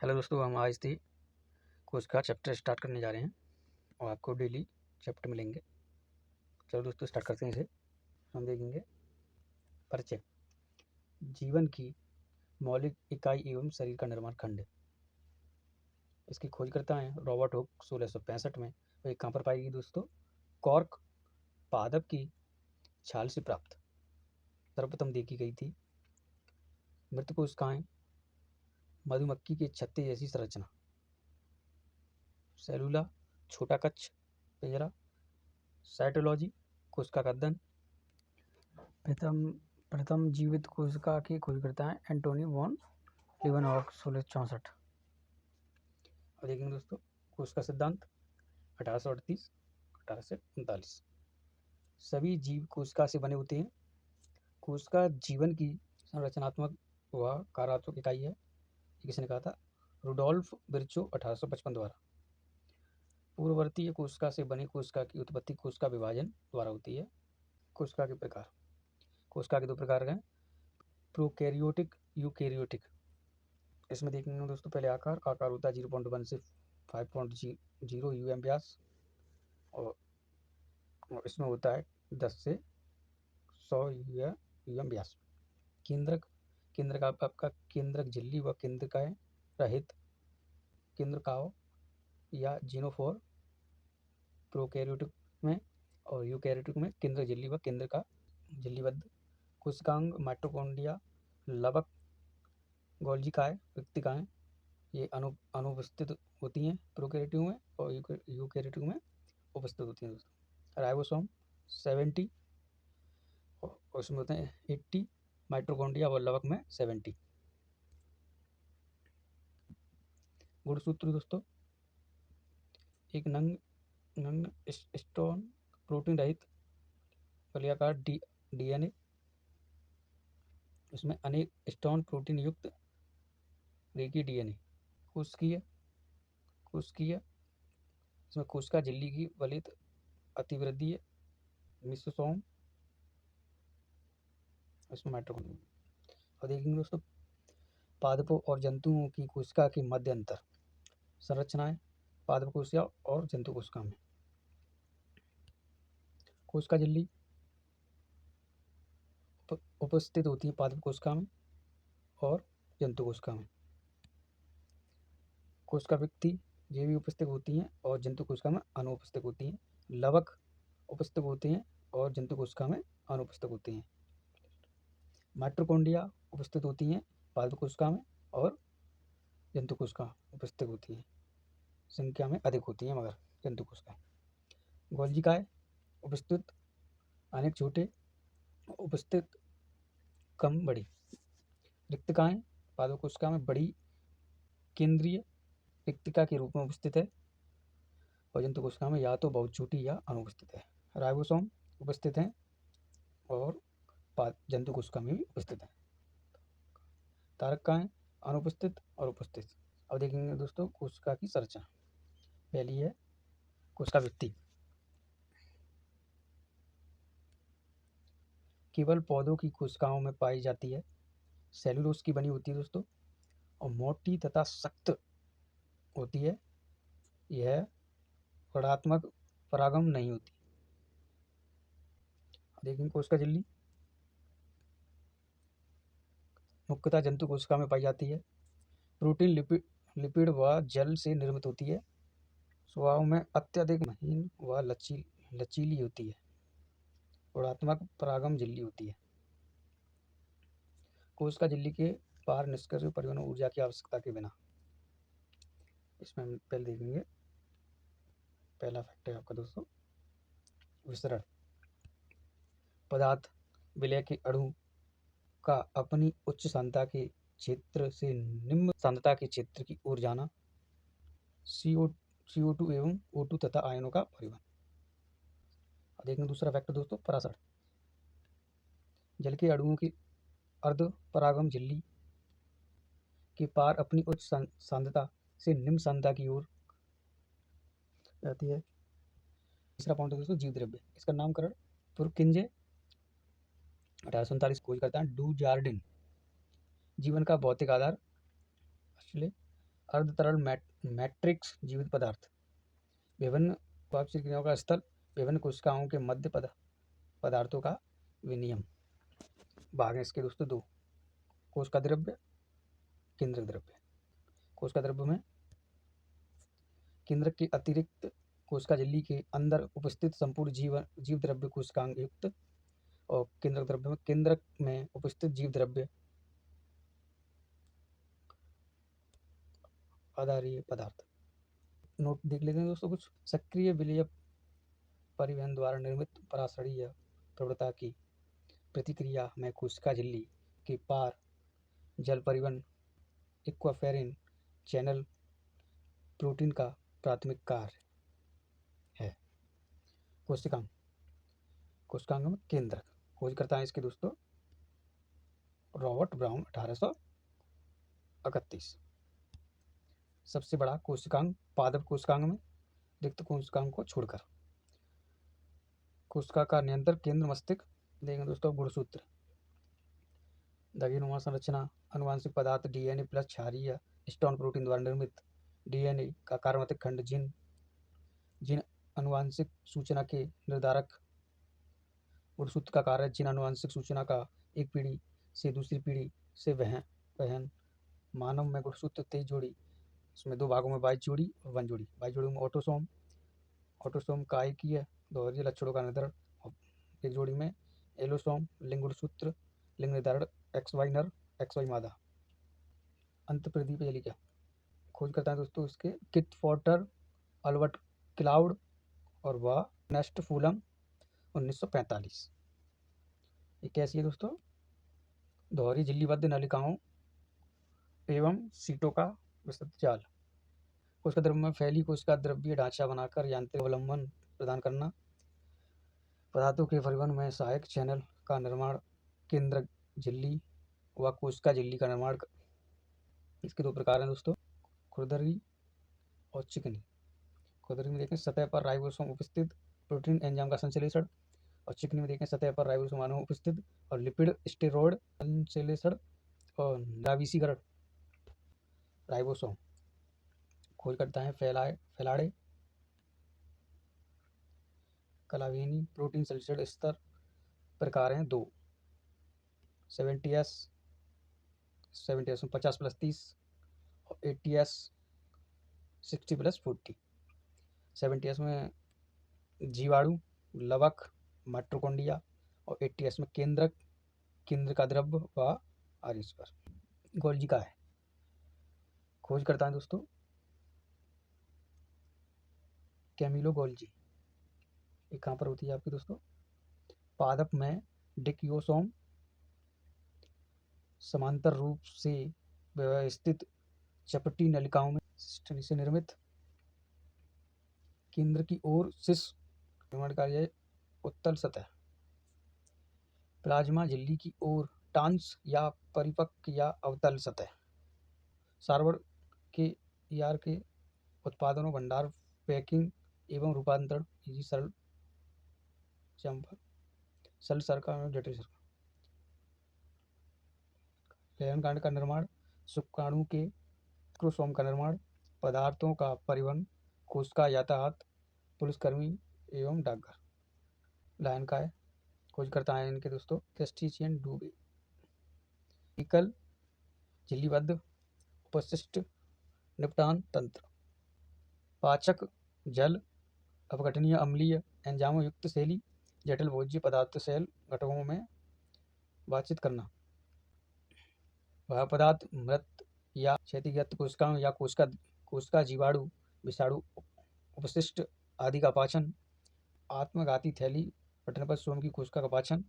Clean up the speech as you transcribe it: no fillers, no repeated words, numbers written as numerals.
Hello दोस्तों, हम आज से कोर्स का चैप्टर स्टार्ट करने जा रहे हैं और आपको डेली चैप्टर मिलेंगे। चलो दोस्तों स्टार्ट करते हैं इसे। हम देखेंगे परिचय। जीवन की मौलिक इकाई एवं शरीर का निर्माण खंड। इसकी खोजकर्ता हैं रॉबर्ट हुक 1665 में। और ये कहाँ पर पाई गई दोस्तों? कॉर्क पादप की छाल से प्राप्त। सर्वप्रथम देखी गई थी मृत कोशिकाएं, मधुमक्खी के छत्ते जैसी संरचना, सेलुला छोटा कक्ष पिंजरा, साइटोलॉजी कोशिका का अध्ययन। प्रथम जीवित कोशिका की खोजकर्ता हैं एंटोनी वॉन लीवनहॉक 1664। और देखेंगे दोस्तों कोशिका सिद्धांत 1838 1839। सभी जीव कोशिका से बने होते हैं। कोशिका जीवन की संरचनात्मक व कार्यात्मक इकाई है। किसने कहा था? रुडोल्फ विर्चो 1855 द्वारा। पूर्ववर्तीय कोशिका से बनी कोशिका की उत्पत्ति कोशिका विभाजन द्वारा होती है। कोशिका के प्रकार। कोशिका के दो प्रकार हैं, प्रोकैरियोटिक यूकैरियोटिक। इसमें देखेंगे दोस्तों पहले आकार होता है 0.1 से 5.0 यूएम व्यास और इसमें होता है 10 से 100 यूएम व्यास। केंद्रक आपका केंद्रक झिल्ली व केंद्रकाय रहित केंद्रकाओ या जीनोफोर प्रोकैरियोटिक में, और यूकैरियोटिक में केंद्रक झिल्ली व केंद्र का झिल्लीबद्ध कोशिकांग माइटोकॉन्ड्रिया लवक गोल्जिकाएं रिक्तिकाएं ये अनुपस्थित होती हैं प्रोकैरियोटिक में, और यूकैरियोटिक में उपस्थित होती हैं दोस्तों। राइबोसोम 70 और उसमें होते हैं 80, माइटोकॉन्ड्रिया व लवक में 70। गुणसूत्र दोस्तों, एक नग्न स्टोन प्रोटीन रहित वलयाकार डीएनए, इसमें अनेक स्टोन प्रोटीन युक्त रेखीय डीएनए। कोशिकीय इसमें कोशिका झिल्ली की वलित अतिवृद्धि है। मिसोसोम इसमें माइटोकॉन्ड्रिया। और देखेंगे दोस्तों पादपों और जंतुओं की कोशिका के मध्य अंतर। संरचनाएं पादप कोशिका और जंतु कोशिका में। कोशिका झिल्ली उपस्थित होती है पादप कोशिका में और जंतु कोशिका में। कोशिका व्यक्ति ये भी उपस्थित होती हैं और जंतु कोशिका में अनुपस्थित होती हैं। लवक उपस्थित होते हैं और जंतु कोशिका में अनुपस्थित होती हैं। माइटोकॉन्ड्रिया उपस्थित होती हैं पादप कोशिका में और जंतु कोशिका उपस्थित होती हैं, संख्या में अधिक होती हैं मगर जंतु कोशिका। गोल्जिकाएं उपस्थित अनेक छोटे, उपस्थित कम बड़ी। रिक्तिकाएं पादप कोशिका में बड़ी केंद्रीय रिक्तिका के रूप में उपस्थित है और जंतु कोशिका में या तो बहुत छोटी या अनुपस्थित है। राइबोसोम उपस्थित हैं और जंतु कोशिका में भी उपस्थित है। तारकाएं अनुपस्थित और उपस्थित। अब देखेंगे दोस्तों कोशिका की संरचना। पहली है कोशिका भित्ति। केवल पौधों की कोशिकाओं में पाई जाती है। सेलुलोज की बनी होती है दोस्तों और मोटी तथा सख्त होती है। यह ऋणात्मक परागम नहीं होती। देखेंगे कोशिका झिल्ली मुख्यतः जंतु कोशिका में पाई जाती है। प्रोटीन लिपिड व जल से निर्मित होती है। स्वभाव में अत्यधिक महीन व लचीली होती है। ऋणात्मक परागम झिल्ली होती है। कोशिका झिल्ली के पार निष्क्रिय परिवहन ऊर्जा की आवश्यकता के बिना। इसमें हम पहले देखेंगे पहला फैक्ट है आपका दोस्तों विसरण। पदार्थ विलय के अणु का अपनी उच्च सांद्रता के क्षेत्र से निम्न सांद्रता के क्षेत्र की ओर जाना। CO2 एवं O2 तथा आयनों का परिवहन। देखेंगे दूसरा फैक्टर दोस्तों परासर। जल के अणुओं की अर्ध परागम झिल्ली के पार अपनी उच्च सांद्रता से निम्न सांद्रता की ओर जाती है। तीसरा पॉइंट है दोस्तों जीव द्रव्य। इसका नामकरण पुरकिंजे 1847 खोज करता है। Dujardin. जीवन का भौतिक आधार अर्धतरल मैट्रिक्स जीवित पदार्थ। विभिन्न वापसी क्रियाओं का स्थल, विभिन्न कोशिकाओं के मध्य पदार्थों का विनिमय। भाग हैं इसके दोस्तों दो, कोश का द्रव्य, केंद्रक द्रव्य। कोश का द्रव्य में केंद्रक के अतिरिक्त कोशिका झिल्ली के अंदर उपस्थित संपूर्ण जीव द्रव्य कोशिकांग युक्त, और केंद्रक द्रव्य में केंद्रक में उपस्थित जीव द्रव्य आधारीय पदार्थ। नोट देख लेते हैं दोस्तों कुछ। सक्रिय विलय परिवहन द्वारा निर्मित परासरणीय प्रवणता की प्रतिक्रिया में कोशिका झिल्ली के पार जल परिवहन एक्वाफेरिन चैनल प्रोटीन का प्राथमिक कार्य है। कोशिकांग में केंद्रक। खोज करता है इसके दोस्तों रॉबर्ट ब्राउन 1831। सबसे बड़ा कोशिकांग पादप कोशिकांग में रिक्त कोशिकांग को छोड़कर। कोशिका का नियंत्रण केंद्र मस्तिष्क। देखेंगे दोस्तों गुणसूत्र। दगीनुमा संरचना अनुवांशिक पदार्थ डीएनए प्लस क्षारीय स्टोन प्रोटीन द्वारा निर्मित डीएनए का कार्बनिक खंड जिन अनुवांशिक सूचना के निर्धारक। गुणसूत्र का कार्य जिन अनुवांशिक सूचना का एक पीढ़ी से दूसरी पीढ़ी से वहन। मानव में गुणसूत्र 23 जोड़ी, इसमें दो भागों में 22 जोड़ी और 1 जोड़ी। 22 जोड़ी में ऑटोसोम कायकीय दोहरीय लक्षणों का निर्धारण, और एक जोड़ी में एलोसोम लिंग गुणसूत्र लिंग निर्धारण XY नर XY मादा। अंत प्रदीप जलिका। खोज करता है दोस्तों इसके किट फॉर्टर, अल्बर्ट क्लाउड और वह नेस्ट फूलम 1945। ये कैसी है दोस्तों? दोहरी झिल्लीबद्ध नलिकाओं एवं सीटों का विस्तृत जाल। कोशिका द्रव्य में फैली कोशिका द्रव्यीय ढांचा बनाकर यांत्रिक अवलंबन प्रदान करना। पदार्थों के परिवहन में सहायक चैनल का निर्माण। केंद्रक झिल्ली व कोशिका झिल्ली का निर्माण। इसके दो प्रकार हैं दोस्तों, खुरदरी और चिकनी। खुरदरी में देखें सतह पर राइबोसोम उपस्थित प्रोटीन एंजाइम का संश्लेषण, और चिकनी में देखें सतह पर राइबोसोम अणु उपस्थित और लिपिड स्टेरॉयड संश्लेषण और द्रवीसीकरण। राइबोसोम। खोज करता है फैलाड़े कलावेनी प्रोटीन संश्लेषण स्तर प्रकार हैं दो, 70S में 50+30 और 80S 60+40। 70S में जीवाणु लवक माइटोकॉन्ड्रिया और 80S में केंद्र का द्रव्य व आरिस्पर। गोल्जी का है। खोज करता है दोस्तों कैमिलो गोल्जी। ये कहाँ पर होती है आपकी दोस्तों? पादप में डिक्योसोम समांतर रूप से व्यवस्थित चपटी नलिकाओं में से निर्मित। केंद्र की ओर शिश निर्माण कार्य उत्तल सतह। प्लाज्मा झिल्ली की ओर टांस या परिपक्व या अवतल सतह। सारवण के ER के उत्पादनों भंडार पैकिंग एवं रूपांतरण सरल चंपर सरल सरका एवं जटिल सरका। लयन कांड का निर्माण। शुक्राणु के क्रोमोसोम का निर्माण। पदार्थों का परिवहन। कोशिका यातायात। पुलिसकर्मी एवं डाकघर। लायन का है। खोज करता है इनके दोस्तों क्रिस्टिशियन डूबे। एकल झिल्लीबद्ध उपशिष्ट निपटान तंत्र। पाचक जल अपघटनीय अम्लीय एंजाइमों युक्त शैली। जटिल भोज्य पदार्थ सेल घटकों में बातचीत करना। वह पदार्थ मृत या क्षतिग्रस्त कोशिकाओं या कोशिका जीवाणु विषाणु उपशिष्ट आदि का पाचन। आत्मघाती थैली पटन पर स्वयं की कोशिका का पाचन।